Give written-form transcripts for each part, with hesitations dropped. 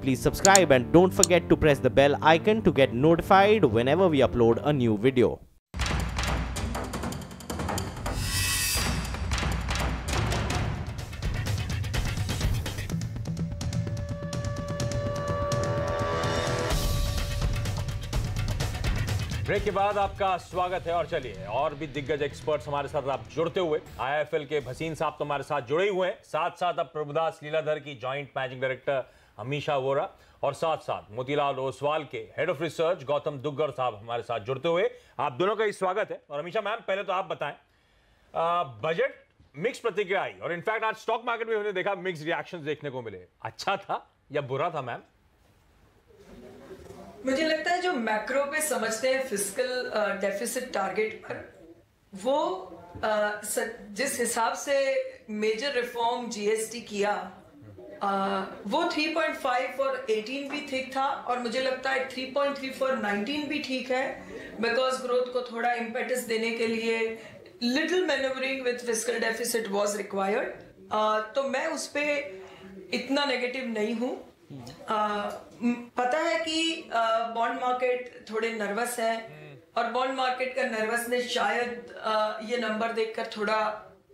please subscribe and don't forget to press the bell icon to get notified whenever we upload a new video. Break के बाद आपका स्वागत है और चलिए और भी दिग्गज एक्सपर्ट्स हमारे साथ आप जुड़ते हुए आईएफएल के भसीन साहब तो हमारे साथ जुड़े हुए हैं, साथ साथ अब प्रभुदास लीलाधर की जॉइंट मैनेजिंग डायरेक्टर हमीशा वोरा और साथ साथ मोतीलाल ओसवाल के head of research Gautam Duggar साहब हमारे साथ जुड़ते हुए। आप दोनों का ही स्वागत है। और हमीशा मैम, पहले तो आप बताएं, बजट मिक्स प्रतिक्रिया आई और इनफैक्ट आज स्टॉक मार्केट में हमने देखा मिक्स रिएक्शंस देखने को मिले। अच्छा था या बुरा था मैम? मुझे लगता है जो मैक्रो पे समझते हैं फिस्कल डेफिसिट टारगेट पर, वो जिस हिसाब से मेजर रिफॉर्म जीएसटी किया, वो 3.5 और 18 भी ठीक था और मुझे लगता है 3.3 फॉर 19 भी ठीक है, बिकॉज ग्रोथ को थोड़ा इम्पेटस देने के लिए little manoeuvring with fiscal deficit was required. तो मैं उस पे इतना नेगेटिव नहीं हूं। पता है कि बॉन्ड मार्केट थोड़े नर्वस है और बॉन्ड मार्केट का नर्वसनेस शायद ये नंबर देखकर थोड़ा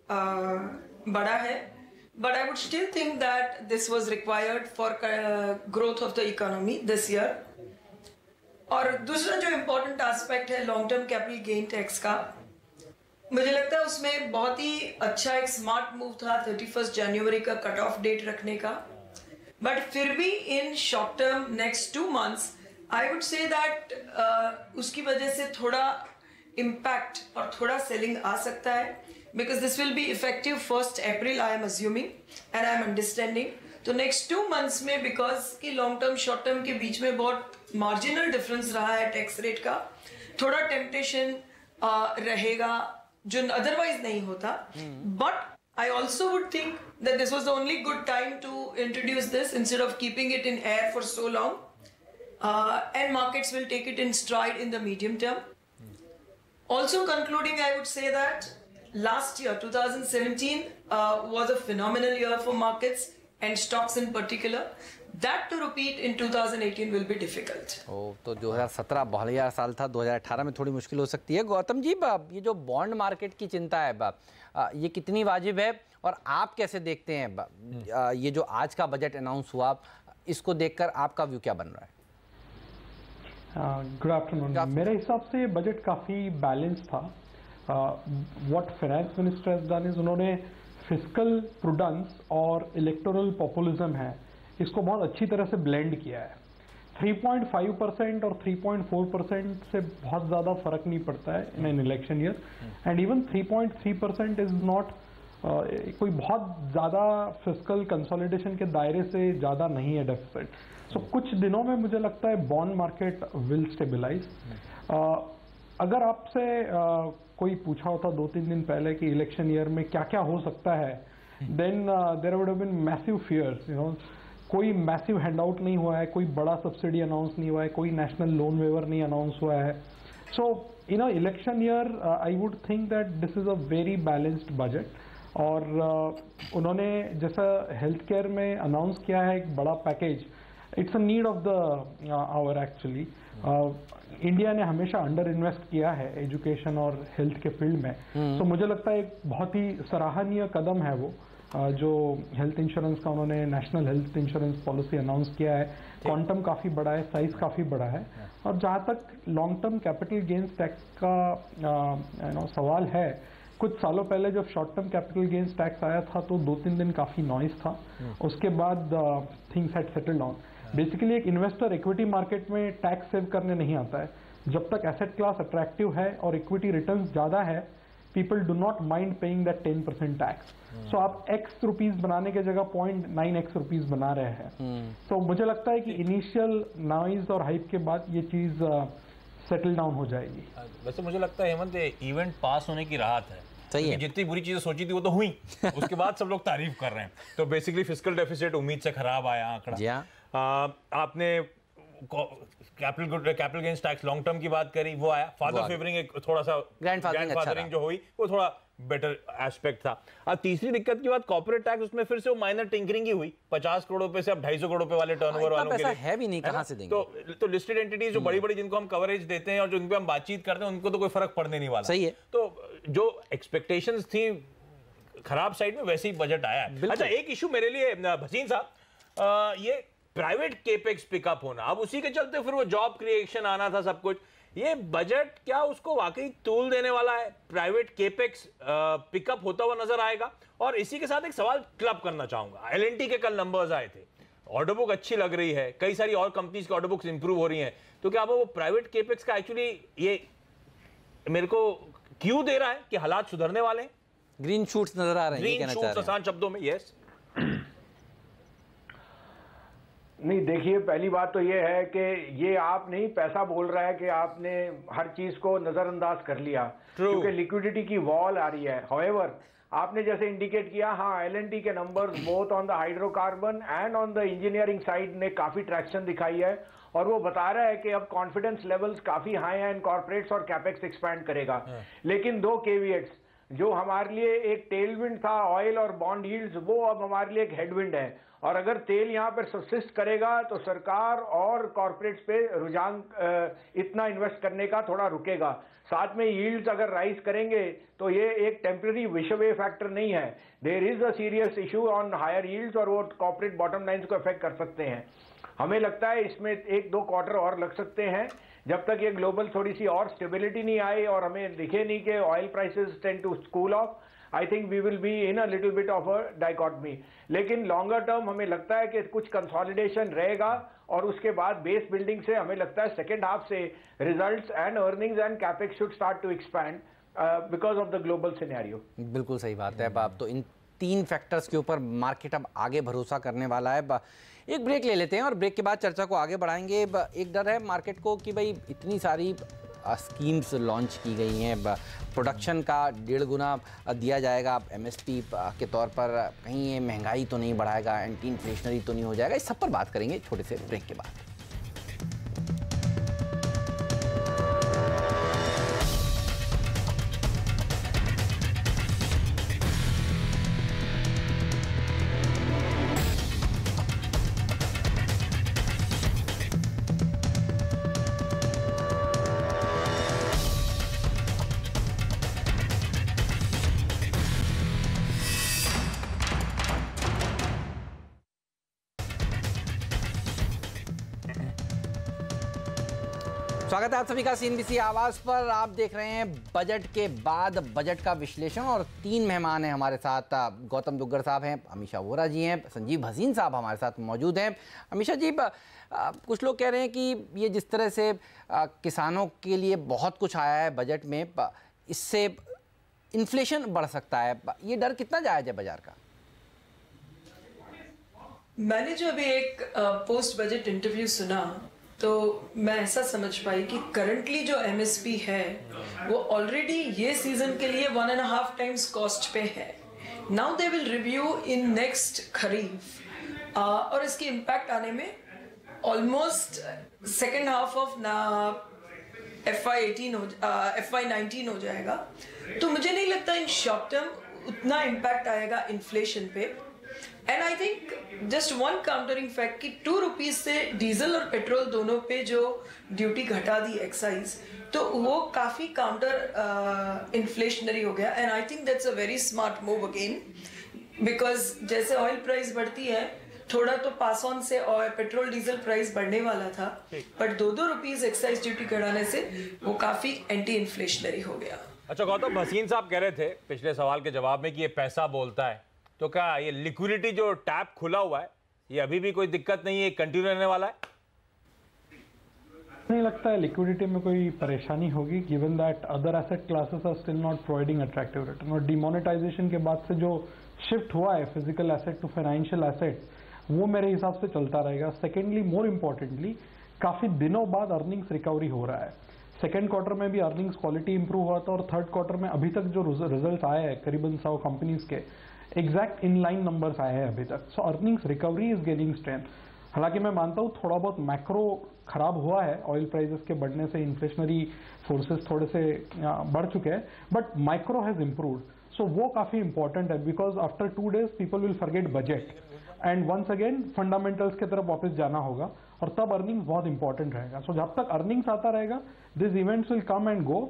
बड़ा है, but I would still think that this was required for growth of the economy this year. और दूसरा जो इम्पोर्टेंट एस्पेक्ट है long term capital gain tax का, मुझे लगता है उसमें बहुत ही अच्छा एक स्मार्ट मूव था 31 जनवरी का कट ऑफ डेट रखने का। बट फिर भी in short term next 2 months I would say that उसकी वजह से थोड़ा इम्पैक्ट और थोड़ा सेलिंग आ सकता है, because this will be effective 1 April I am assuming and I am understanding. तो नेक्स्ट 2 months में, बिकॉज कि लॉन्ग टर्म शॉर्ट टर्म के बीच में बहुत मार्जिनल डिफरेंस रहा है टैक्स रेट का, थोड़ा टेम्पटेशन रहेगा जो अदरवाइज नहीं होता। But I also would think that this was the only good time to introduce this instead of keeping it in air for so long, and markets will take it in stride in the medium term. Also concluding, I would say that last year 2017 was a phenomenal year for markets and stocks in particular. That to repeat in 2018 will be difficult. तो 2017 बढ़िया साल था, 2018 में थोड़ी मुश्किल हो सकती है। गौतम जी, ये जो बॉन्ड मार्केट की चिंता है, ये कितनी वाजिब है और आप कैसे देखते हैं ये जो आज का बजट अनाउंस हुआ, इसको देखकर आपका व्यू क्या बन रहा है? Good afternoon. मेरे हिसाब से ये बजट काफ़ी बैलेंस था। What finance minister has done is उन्होंने फिस्कल प्रूडेंस और इलेक्टोरल पॉपुलिज्म है, इसको बहुत अच्छी तरह से ब्लेंड किया है। 3.5% और 3.4% से बहुत ज़्यादा फर्क नहीं पड़ता है in an election year, and even 3.3% is not कोई बहुत ज़्यादा फिस्कल कंसोलिडेशन के दायरे से ज़्यादा नहीं है डेफिसिट। सो कुछ दिनों में मुझे लगता है बॉन्ड मार्केट विल स्टेबलाइज। अगर आपसे कोई पूछा होता 2-3 दिन पहले कि इलेक्शन ईयर में क्या क्या हो सकता है, then there would have been massive fears, you know. कोई मैसिव हैंडआउट नहीं हुआ है, कोई बड़ा सब्सिडी अनाउंस नहीं हुआ है, कोई नेशनल लोन वेवर नहीं अनाउंस हुआ है। So in a election year I would think that this is a very balanced budget. और उन्होंने जैसा हेल्थ केयर में अनाउंस किया है एक बड़ा package, it's a need of the hour actually. India ने हमेशा अंडर इन्वेस्ट किया है एजुकेशन और हेल्थ के फील्ड में, तो मुझे लगता है एक बहुत ही सराहनीय कदम है वो जो हेल्थ इंश्योरेंस का उन्होंने national health insurance policy announce किया है। क्वांटम काफ़ी बड़ा है, साइज काफ़ी बड़ा है। और जहाँ तक long term capital gains tax का सवाल है, कुछ सालों पहले जब short term capital gains tax आया था तो 2-3 दिन काफ़ी नॉइस था, उसके बाद things had settled down. Basically एक इन्वेस्टर इक्विटी मार्केट में टैक्स सेव करने नहीं आता है। जब तक एसेट क्लास अट्रैक्टिव है और इक्विटी रिटर्न्स ज़्यादा है, people do not mind paying that 10% tax. So आप x रुपीज बनाने के जगह 0.9x रुपीज बना रहे हैं। तो मुझे लगता है कि इनिशियल नॉइज और हाइप के बाद ये चीज सेटल डाउन हो जाएगी। वैसे मुझे लगता है हेमंत, इवेंट पास होने की राहत है। सही है। जितनी बुरी चीजें सोची थी वो तो हुई, उसके बाद सब लोग तारीफ कर रहे हैं। तो बेसिकली फिस्कल डेफिसिट उम्मीद से खराब आया आंकड़ा। आपने capital gains tax long term की बात करी, वो आया। फादर फेवरिंग एक थोड़ा सा ग्रैंडफादरिंग जो हुई वो थोड़ा बेटर एस्पेक्ट था। अब तीसरी दिक्कत की बात कॉर्पोरेट टैक्स, उसमें फिर से वो माइनर टिंकरिंग ही हुई, 50 करोड़ रुपए से अब 250 करोड़ रुपए वाले टर्नओवर वालों के लिए है भी नहीं, कहां से देंगे? तो लिस्टेड एंटिटीज जो बड़ी बड़ी जिनको हम कवरेज देते हैं और जो उनपे हम बातचीत करते हैं उनको तो कोई फर्क पड़ने नहीं वाला। सही है। तो जो एक्सपेक्टेशंस थी खराब साइड में, वैसे ही बजट आया है। अच्छा, एक इशू मेरे लिए भसीन साहब, ये प्राइवेट केपेक्स पिकअप होना, अब उसी के चलते फिर वो जॉब क्रिएशन आना था सब कुछ, ये बजट क्या उसको वाकई तूल देने वाला है? प्राइवेट केपेक्स पिकअप होता हुआ नजर आएगा? और इसी के साथ एक सवाल क्लब करना चाहूंगा, एलएनटी के कल नंबर्स आए थे, ऑर्डर बुक अच्छी लग रही है, कई सारी और कंपनीज की ऑर्डर बुक्स इंप्रूव हो रही हैं, तो क्या अब वो प्राइवेट केपेक्स का एक्चुअली ये मेरे को क्यों दे रहा है कि हालात सुधरने वाले हैं? ग्रीन शूट्स नजर आ रहे हैं, ग्रीन शूट्स आसान शब्दों में। यस, नहीं, देखिए, पहली बात तो ये है कि ये आप नहीं, पैसा बोल रहा है कि आपने हर चीज को नजरअंदाज कर लिया क्योंकि लिक्विडिटी की वॉल आ रही है। हाउएवर, आपने जैसे इंडिकेट किया, हाँ, एलएनटी के numbers both on the hydrocarbon and on the engineering side ने काफी ट्रैक्शन दिखाई है और वो बता रहा है कि अब कॉन्फिडेंस लेवल्स काफी हाई हैं, कॉर्पोरेट्स और कैपेक्स एक्सपैंड करेगा। लेकिन दो केविएट्स, जो हमारे लिए एक टेलविंड था ऑयल और बॉन्ड यील्ड्स, वो अब हमारे लिए एक हेडविंड है। और अगर तेल यहाँ पर सब्सिस्ट करेगा तो सरकार और कॉर्पोरेट्स पे रुझान इतना इन्वेस्ट करने का थोड़ा रुकेगा। साथ में यील्ड्स अगर राइज करेंगे तो ये एक टेम्पररी विशवे फैक्टर नहीं है, there is a serious issue on higher yields और वो कॉर्पोरेट बॉटम लाइन्स को अफेक्ट कर सकते हैं। हमें लगता है इसमें 1-2 क्वार्टर और लग सकते हैं जब तक ये ग्लोबल थोड़ी सी और स्टेबिलिटी नहीं आए और हमें दिखे नहीं कि oil prices tend to cool off. I think we will be in a little bit of a dichotomy, लेकिन लॉन्गर टर्म हमें लगता है कि कुछ कंसोलिडेशन रहेगा और उसके बाद बेस बिल्डिंग से हमें लगता है सेकेंड हाफ से results and earnings and capex should start to expand because of the global scenario. बिल्कुल सही बात है बाप। तो इन 3 फैक्टर्स के ऊपर मार्केट अब आगे भरोसा करने वाला है। एक ब्रेक ले लेते हैं और ब्रेक के बाद चर्चा को आगे बढ़ाएंगे। एक डर है मार्केट को कि भाई इतनी सारी स्कीम्स लॉन्च की गई हैं, प्रोडक्शन का 1.5 गुना दिया जाएगा एमएसपी के तौर पर, कहीं ये महंगाई तो नहीं बढ़ाएगा, एंटी इन्फ्लेशनरी तो नहीं हो जाएगा? इस सब पर बात करेंगे छोटे से ब्रेक के बाद। स्वागत है आप सभी का सीएनबीसी आवाज पर। आप देख रहे हैं बजट के बाद बजट का विश्लेषण और 3 मेहमान हैं हमारे साथ। गौतम दुग्गड़ साहब हैं, अमीशा वोरा जी हैं, संजीव भसीन साहब हमारे साथ मौजूद हैं। अमीशा जी, कुछ लोग कह रहे हैं कि ये जिस तरह से किसानों के लिए बहुत कुछ आया है बजट में, इससे इन्फ्लेशन बढ़ सकता है, ये डर कितना जायज है बाजार का? मैंने जो अभी एक पोस्ट बजट इंटरव्यू सुना तो मैं ऐसा समझ पाई कि करंटली जो एमएसपी है वो ऑलरेडी ये सीजन के लिए 1.5 टाइम्स कॉस्ट पे है। Now they will review in next kharif और इसकी इम्पैक्ट आने में almost second half of FY19 हो जाएगा। तो मुझे नहीं लगता इन शॉर्ट टर्म उतना इम्पैक्ट आएगा इन्फ्लेशन पे। And I think just one countering fact कि 2 रुपीज से डीजल और पेट्रोल दोनों पे जो ड्यूटी घटा दी एक्साइज, तो वो काफी काउंटर इन्फ्लेशनरी हो गया। And I think that's a very smart move again, because जैसे ऑयल प्राइस बढ़ती है थोड़ा तो पास ऑन से और पेट्रोल डीजल प्राइस बढ़ने वाला था, बट 2-2 रुपीज एक्साइज ड्यूटी घटाने से वो काफी एंटी इन्फ्लेशनरी हो गया। अच्छा गौतम, भसीन साहब कह रहे थे पिछले सवाल के जवाब में कि ये पैसा बोलता है, तो क्या ये लिक्विडिटी जो टैप खुला हुआ है ये अभी भी कोई दिक्कत नहीं है, कंटिन्यू रहने वाला है? नहीं लगता है लिक्विडिटी में कोई परेशानी होगी, given that other asset classes are still not providing attractive return. और डिमोनेटाइजेशन के बाद से जो शिफ्ट हुआ है physical asset to financial asset, वो मेरे हिसाब से चलता रहेगा। सेकेंडली, मोर इम्पोर्टेंटली, काफी दिनों बाद अर्निंग्स रिकवरी हो रहा है। सेकेंड क्वार्टर में भी अर्निंग्स क्वालिटी इंप्रूव हुआ था और थर्ड क्वार्टर में अभी तक जो रिजल्ट आए हैं करीबन 100 कंपनीज के एग्जैक्ट इनलाइन नंबर्स आए हैं अभी तक। So earnings recovery is gaining strength. हालांकि मैं मानता हूँ थोड़ा बहुत मैक्रो खराब हुआ है, ऑयल प्राइसेस के बढ़ने से इन्फ्लेशनरी फोर्सेस थोड़े से बढ़ चुके हैं, but micro has improved. So वो काफ़ी इंपॉर्टेंट है, because after 2 days people will forget budget and once again fundamentals की तरफ वापस जाना होगा, और तब अर्निंग्स बहुत इंपॉर्टेंट रहेगा. सो जब तक अर्निंग्स आता रहेगा, this events will come and go,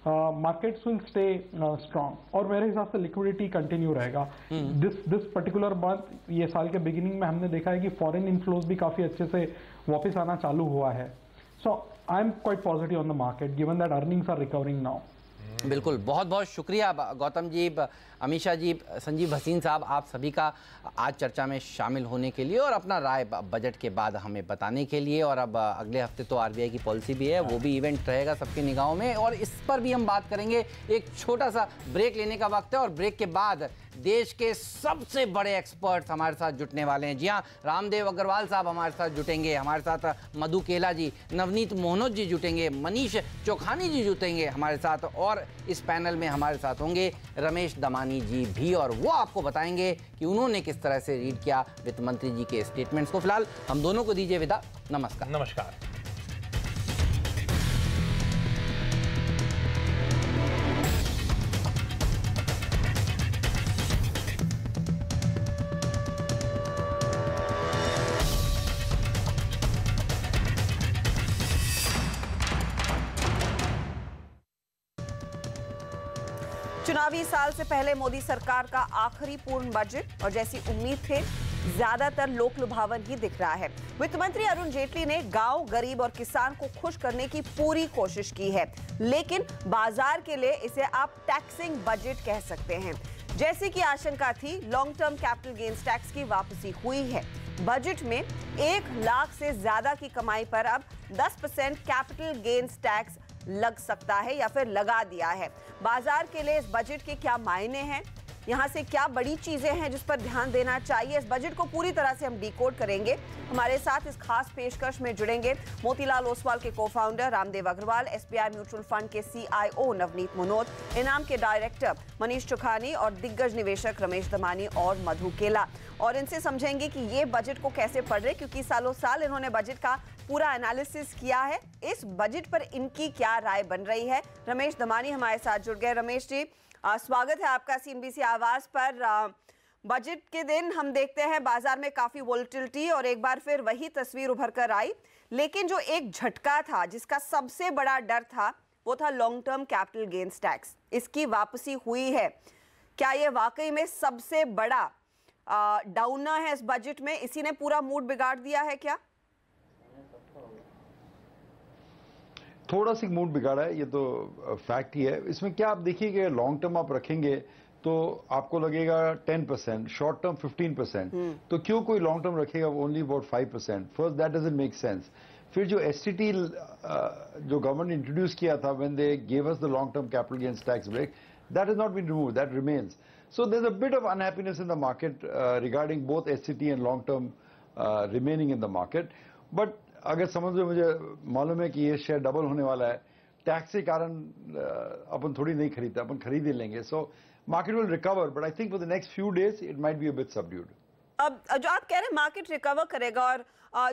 markets will stay strong, और मेरे हिसाब से लिक्विडिटी कंटिन्यू रहेगा. दिस पर्टिकुलर मंथ, ये साल के बिगिनिंग में हमने देखा है कि फॉरेन इनफ्लोज भी काफ़ी अच्छे से वापस आना चालू हुआ है. So I am quite positive on the market given that earnings are recovering now. बिल्कुल, बहुत बहुत शुक्रिया गौतम जी, अमीषा जी, संजीव भसीन साहब, आप सभी का आज चर्चा में शामिल होने के लिए और अपना राय बजट के बाद हमें बताने के लिए. और अब अगले हफ्ते तो आरबीआई की पॉलिसी भी है, वो भी इवेंट रहेगा सबकी निगाहों में, और इस पर भी हम बात करेंगे. एक छोटा सा ब्रेक लेने का वक्त है, और ब्रेक के बाद देश के सबसे बड़े एक्सपर्ट्स हमारे साथ जुटने वाले हैं. जी हाँ, रामदेव अग्रवाल साहब हमारे साथ जुटेंगे, हमारे साथ मधु केला जी, नवनीत मोहनोज जी जुटेंगे, मनीष चौखानी जी जुटेंगे हमारे साथ, और इस पैनल में हमारे साथ होंगे रमेश दमानी जी भी, और वो आपको बताएंगे कि उन्होंने किस तरह से रीड किया वित्त मंत्री जी के स्टेटमेंट्स को. फिलहाल हम दोनों को दीजिए विदा. नमस्कार. नमस्कार. चुनावी साल से पहले मोदी सरकार का आखिरी पूर्ण बजट, और जैसी उम्मीद थे ज्यादातर लोक लुभावन ही दिख रहा है. वित्त मंत्री अरुण जेटली ने गांव, गरीब और किसान को खुश करने की पूरी कोशिश की है, लेकिन बाजार के लिए इसे आप टैक्सिंग बजट कह सकते हैं. जैसे कि आशंका थी, long term capital gains tax की वापसी हुई है. बजट में 1 लाख से ज्यादा की कमाई पर अब 10% कैपिटल गेन्स टैक्स लग सकता है या फिर लगा दिया है. बाजार के लिए इस बजट के क्या मायने हैं, यहाँ से क्या बड़ी चीजें हैं जिस पर ध्यान देना चाहिए, इस बजट को पूरी तरह से हम डिकोड करेंगे. हमारे साथ इस खास पेशकश में जुड़ेंगे मोतीलाल ओसवाल के co-founder Ramdev Agarwal, SBI mutual fund के सीआईओ नवनीत मोहनोज, इनाम के डायरेक्टर मनीष चौखानी और दिग्गज निवेशक रमेश दमानी और मधु केला. और इनसे समझेंगे कि ये बजट को कैसे पढ़ रहे, क्योंकि सालों साल इन्होंने बजट का पूरा एनालिसिस किया है. इस बजट पर इनकी क्या राय बन रही है. रमेश दमानी हमारे साथ जुड़ गए. रमेश जी, स्वागत है आपका सीएनबीसी आवाज पर. बजट के दिन हम देखते हैं बाजार में काफी वोलेटिलिटी, और एक बार फिर वही तस्वीर उभर कर आई. लेकिन जो एक झटका था, जिसका सबसे बड़ा डर था, वो था long term capital gains tax. इसकी वापसी हुई है. क्या ये वाकई में सबसे बड़ा डाउनर है इस बजट में? इसी ने पूरा मूड बिगाड़ दिया है क्या? थोड़ा सी मूड बिगाड़ा है, ये तो फैक्ट ही है. इसमें क्या आप देखिए कि लॉन्ग टर्म आप रखेंगे तो आपको लगेगा 10%, शॉर्ट टर्म 15%. तो क्यों कोई लॉन्ग टर्म रखेगा only about 5%? First, that doesn't make sense. फिर जो एसटीटी जो गवर्नमेंट ने इंट्रोड्यूस किया था when they give us the long term capital gains tax break, that has not been removed, that remains. So there's a bit of unhappiness in the market regarding both SCT and long term remaining in the market. But अगर समझ लो, मुझे मालूम है कि ये share double होने वाला है, टैक्स के कारण अपन थोड़ी नहीं खरीदते, अपन खरीद ही लेंगे. So market will recover, but I think for the next few days it might be a bit subdued. अब जो आप कह रहे हैं मार्केट रिकवर करेगा, और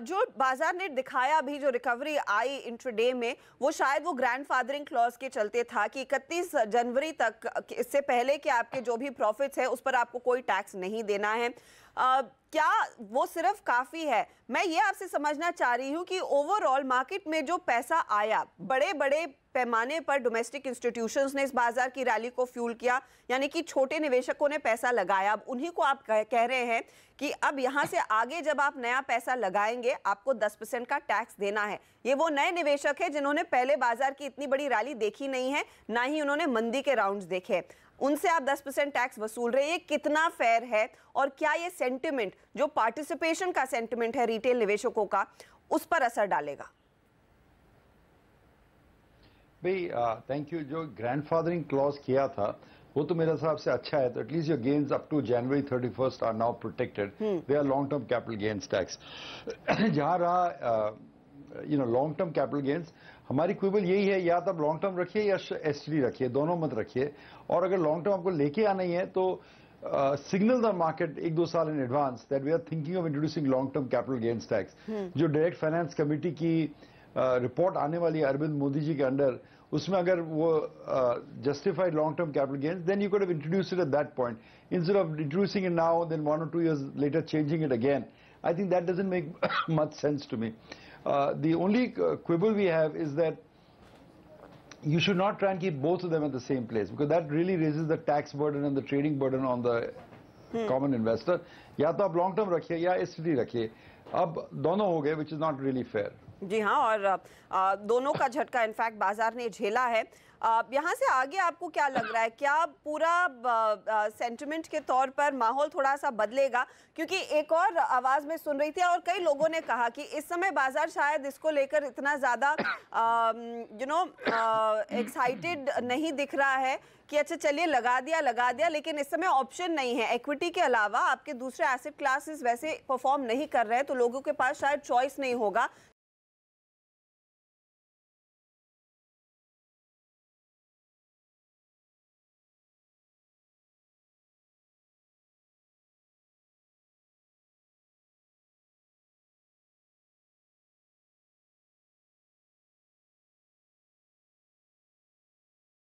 जो बाजार ने दिखाया अभी, जो रिकवरी आई इंट्राडे में, वो शायद वो ग्रैंडफादरिंग क्लॉज के चलते था कि 31 जनवरी तक, इससे पहले कि आपके जो भी प्रॉफिट्स है उस पर आपको कोई टैक्स नहीं देना है. क्या वो सिर्फ काफी है? मैं ये आपसे समझना चाह रही हूँ कि ओवरऑल मार्केट में जो पैसा आया, बड़े बड़े पैमाने पर डोमेस्टिक इंस्टीट्यूशंस ने इस बाजार की रैली को फ्यूल किया, यानी कि छोटे निवेशकों ने पैसा लगाया. अब उन्हीं को आप कह रहे हैं कि अब यहां से आगे जब आप नया पैसा लगाएंगे आपको 10% का टैक्स देना है. ये वो नए निवेशक है जिन्होंने पहले बाजार की इतनी बड़ी रैली देखी नहीं है, ना ही उन्होंने मंदी के राउंड्स देखे. उनसे आप 10% टैक्स वसूल रहे हैं. ये कितना फेयर है, और क्या ये सेंटिमेंट, जो पार्टिसिपेशन का सेंटिमेंट है रिटेल निवेशकों का, उस पर असर डालेगा? भाई थैंक यू. जो ग्रैंडफादरिंग क्लॉज किया था वो तो मेरे हिसाब से अच्छा है. तो at least your gains up to January 31 are now protected. They are long term capital gains tax. जहां रहा लॉन्ग टर्म कैपिटल गेन्स, हमारी क्विबल यही है, या तो आप लॉन्ग टर्म रखिए या एसटीडी रखिए, दोनों मत रखिए. और अगर लॉन्ग टर्म आपको लेके आना ही है तो सिग्नल द मार्केट 1-2 साल in advance that we are thinking of introducing long term capital gains tax. जो डायरेक्ट फाइनेंस कमेटी की रिपोर्ट आने वाली है अरविंद मोदी जी के अंडर, उसमें अगर वो justified long term capital gains, then you could have introduced it at that point instead of introducing it now then 1 or 2 years later changing it again. I think that doesn't make much sense to me. The only quibble we have is that you should not try and keep both of them at the same place, because that really raises the tax burden and the trading burden on the common investor. या तो आप long term रखिए या STD रखिए, अब दोनों हो गए, which is not really fair. जी हाँ, और दोनों का झटका इनफैक्ट बाजार ने झेला है। यहाँ से आगे आपको क्या लग रहा है, क्या पूरा सेंटिमेंट के तौर पर माहौल थोड़ा सा बदलेगा? क्योंकि एक और आवाज़ में सुन रही थी और कई लोगों ने कहा कि इस समय बाजार शायद इसको लेकर इतना ज़्यादा एक्साइटेड नहीं दिख रहा है कि अच्छा चलिए लगा दिया, लेकिन इस समय ऑप्शन नहीं है। इक्विटी के अलावा आपके दूसरे एसेट क्लासेस वैसे परफॉर्म नहीं कर रहे हैं, तो लोगों के पास शायद चॉइस नहीं होगा